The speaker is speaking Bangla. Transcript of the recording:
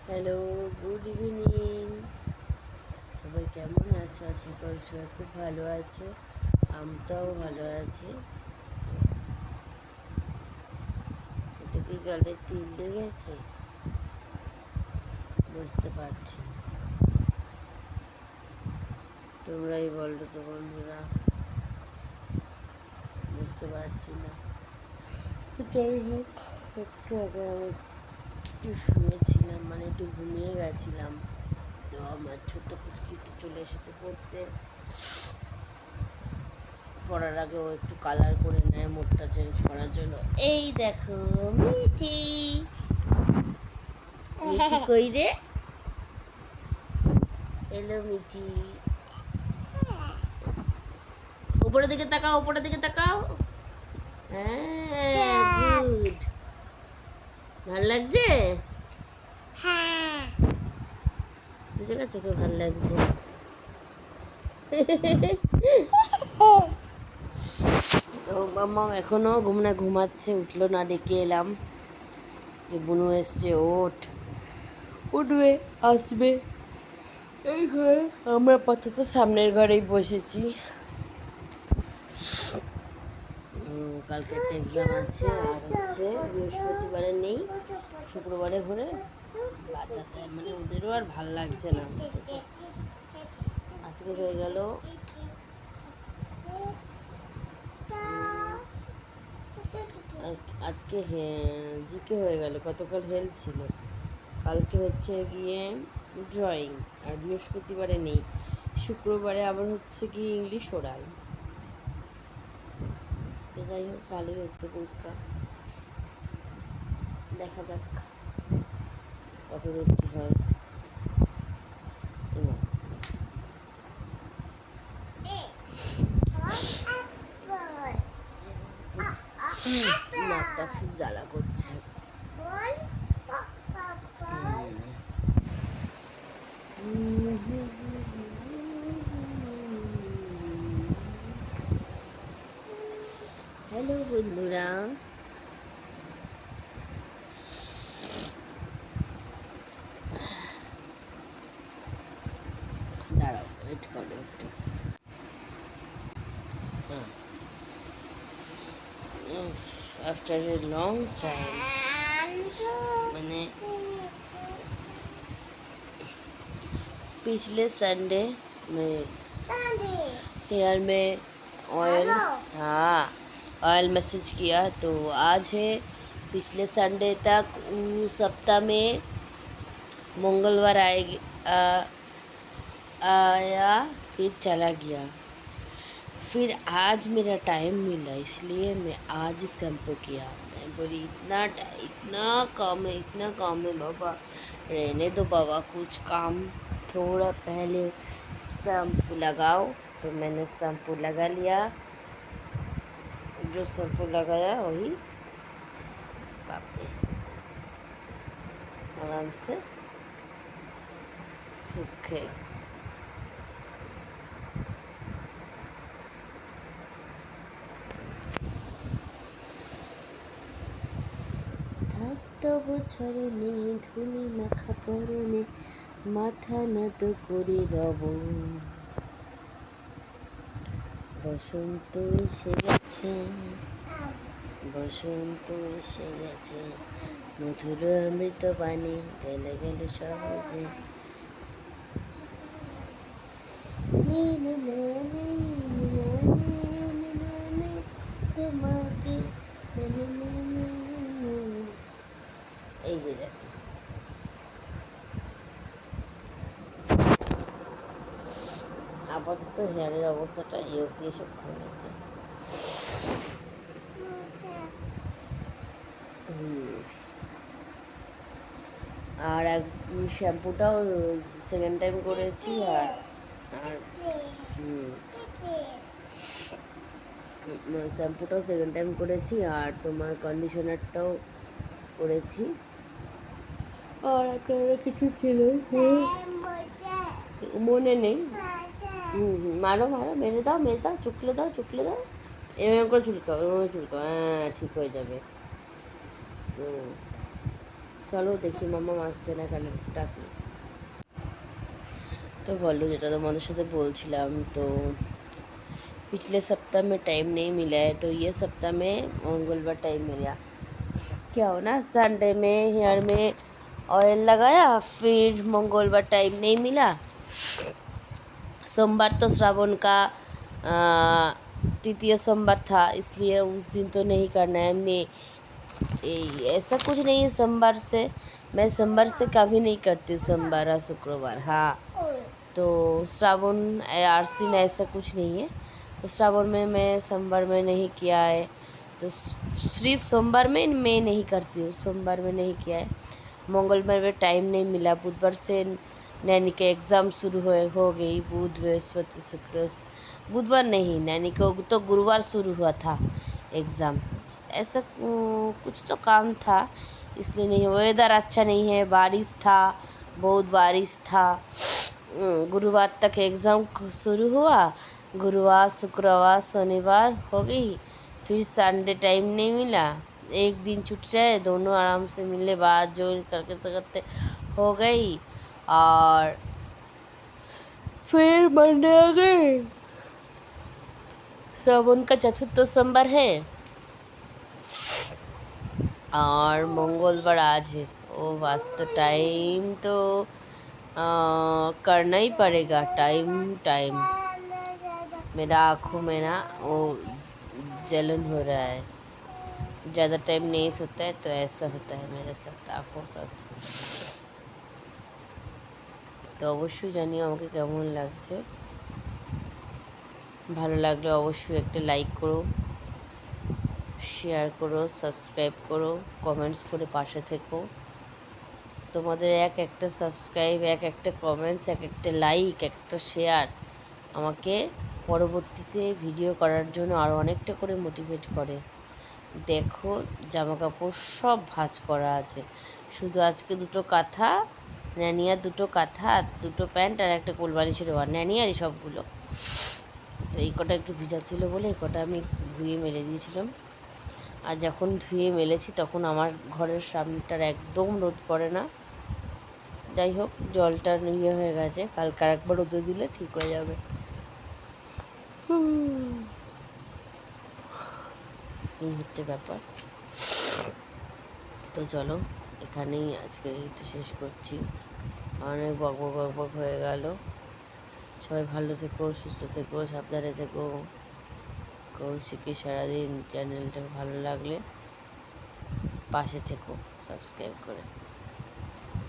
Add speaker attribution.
Speaker 1: Hello, good evening. সবাই কেমন আছো? আশা করি সবাই খুব ভালো আছো। আমরাও ভালো আছি। এটা কি জলের তিল লেগেছে? বুঝতে পারছি না। তোমরাই বলো তো বন্ধুরা, বুঝতে পারছি না। যাই হোক, একটু আগে আমি একটু শুয়েছিলাম, মানে একটু ঘুমিয়ে গেছিলাম। তো আমার ছোট্ট পুচকিটা চলে এসেছে পড়তে। পড়ার আগে ও একটু কালার করে নেয় মুখটা চেঞ্জ করার জন্য। এই দেখো মিঠি, মিঠি কই রে? এলো মিঠি। উপরের দিকে তাকাও, উপরের দিকে তাকাও। হ্যাঁ, গুড। ভাল লাগছে? বুঝে গেছো ওকে ভাল লাগছে। তো মাম্মা এখনো ঘুমাচ্ছে, উঠলো না, ডেকে এলাম যে বুনু এসছে, ওঠ, উঠবে, আসবে। এই ঘরে আমরা আপাতত সামনের ঘরেই বসেছি। কালকে একটা এক্সাম আছে, আর হচ্ছে বৃহস্পতিবারে নেই, শুক্রবারে হলে বাঁচাতে, মানে ওদেরও আর ভাল লাগছে না। আজকে হয়ে গেল আজকে জিকে হয়ে গেল, গতকাল হেলথ ছিল, কালকে হচ্ছে গিয়ে ড্রয়িং, আর বৃহস্পতিবারে নেই, শুক্রবারে আবার হচ্ছে গিয়ে ইংলিশ ওরাল। তো যাই হোক, ভালোই হচ্ছে পরীক্ষা, দেখা যাক কত দূর কী হয়। নাকটা খুব জ্বালা করছে। হ্যালো বন্ধুরা, দাঁড়াও, ওয়েট করো একটু। আফটার এ লং টাইম, মানে पिछले संडे में हेयर में ऑयल, हाँ, ऑयल मसाज किया, तो आज है। पिछले संडे तक उस सप्ताह में मंगलवार आएगी, आया, फिर चला गया। फिर आज मेरा टाइम मिला, इसलिए मैं आज शैम्पू किया। मैं बोली इतना काम है, इतना काम है बाबा, रहने दो बाबा, कुछ काम थोड़ा पहले शैम्पू लगाओ। तो मैंने शैम्पू लगा लिया, जो शैम्पू लगाया वही बापरे आराम से सूखे। থাকতো বছরণে ধুলি মাখা পরনে, মাথা নত করে রব। বসন্ত এসে গেছে, বসন্ত এসে গেছে, মধুর অমৃত পানি গেলে গেলে সহজে। তোমাকে এই যে দেখো, আপাতত হেয়ারের অবস্থাটা এই অবধি এসব থেমেছে। আর এক শ্যাম্পুটাও সেকেন্ড টাইম করেছি, আর আর শ্যাম্পুটাও সেকেন্ড টাইম করেছি, আর তোমার কন্ডিশনারটাও করেছি, আর একটা কিছু ছিল মনে নেই। মারো মারো, মেরে দাও মেরে দাও, চুকলে দাও চুকলে দাও, এরকম করে চুলকাও, এরকম চুলকাও, হ্যাঁ ঠিক হয়ে যাবে। তো চলো দেখি মাম্মা আসছে না কেন, ডাকি। तो बोलो जेटा तुम्हारे साथ बोलছিলাম, तो पिछले सप्ताह में टाइम नहीं मिला है, तो ये सप्ताह में मंगलवार टाइम मिला। क्या हो ना, संडे में हेयर में ऑयल लगाया, फिर मंगलवार टाइम नहीं मिला। सोमवार तो श्रावण का तृतीय सोमवार था, इसलिए उस दिन तो नहीं करना है। हमने ऐसा कुछ नहीं है सोमवार से, मैं सोमवार से कभी नहीं करती हूँ, सोमवार और शुक्रवार। हाँ, तो श्रावण आरसीन ऐसा कुछ नहीं है, तो श्रावण में मैं सोमवार में नहीं किया है, तो सिर्फ सोमवार में मैं नहीं करती हूँ, सोमवार में नहीं किया है। मंगलवार में टाइम नहीं मिला, बुधवार से नैनी के एग्ज़ाम शुरू हो गई, बुध बृहस्पति शुक्र, बुधवार नहीं, नैनी को तो गुरुवार शुरू हुआ था एग्ज़ाम। ऐसा कुछ तो काम था, इसलिए नहीं। वेदर अच्छा नहीं है, बारिश था, बहुत बारिश था। गुरुवार तक एग्ज़ाम शुरू हुआ, गुरुवार शुक्रवार शनिवार हो गई, फिर संडे टाइम नहीं मिला, एक दिन छुट्टी रहे, दोनों आराम से मिलने बाद जो करते करते हो गई, और फिर मंडे आ गए। श्रावण का चतुर्थ सोमवार है और मंगलवार आज है। ओ वास्तव टाइम तो करना ही पड़ेगा, टाइम। मेरा आँखों में ना वो जलन हो रहा है, ज़्यादा टाइम नहीं सोता है तो ऐसा होता है मेरे साथ, आँखों साथ। তো অবশ্যই জানিও আমাকে কেমন লাগছে। ভালো লাগলে অবশ্যই একটা লাইক করো, শেয়ার করো, সাবস্ক্রাইব করো, কমেন্টস করে পাশে থেকো। তোমাদের এক একটা সাবস্ক্রাইব, এক একটা কমেন্টস, এক একটা লাইক, এক একটা শেয়ার আমাকে পরবর্তীতে ভিডিও করার জন্য আরও অনেকটা করে মোটিভেট করে। দেখো জামা কাপড় সব ভাঁজ করা আছে, শুধু আজকে দুটো কাঁথা, ন্যানিয়ার দুটো কাঁথা, দুটো প্যান্ট আর একটা কোলবালিশের ওয়ার, ন্যানিয়ারই সবগুলো। তো এই কটা একটু ভিজা ছিল বলে এই কটা আমি ধুয়ে মেলে দিয়েছিলাম। আর যখন ধুয়ে মেলেছি তখন আমার ঘরের সামনেটার একদম রোদ পড়ে না। যাই হোক, জলটা ইয়ে হয়ে গেছে, কালকে আরেকবার রোদে দিলে ঠিক হয়ে যাবে। এই হচ্ছে ব্যাপার। তো চলো এখানেই আজকে এটা শেষ করছি, অনেক বকবক হয়ে গেল। সবাই ভালো থেকো, সুস্থ থেকো, সাবধানে থেকো। কৌশিকী সারাদিন চ্যানেলটা ভালো লাগলে পাশে থেকো সাবস্ক্রাইব করে।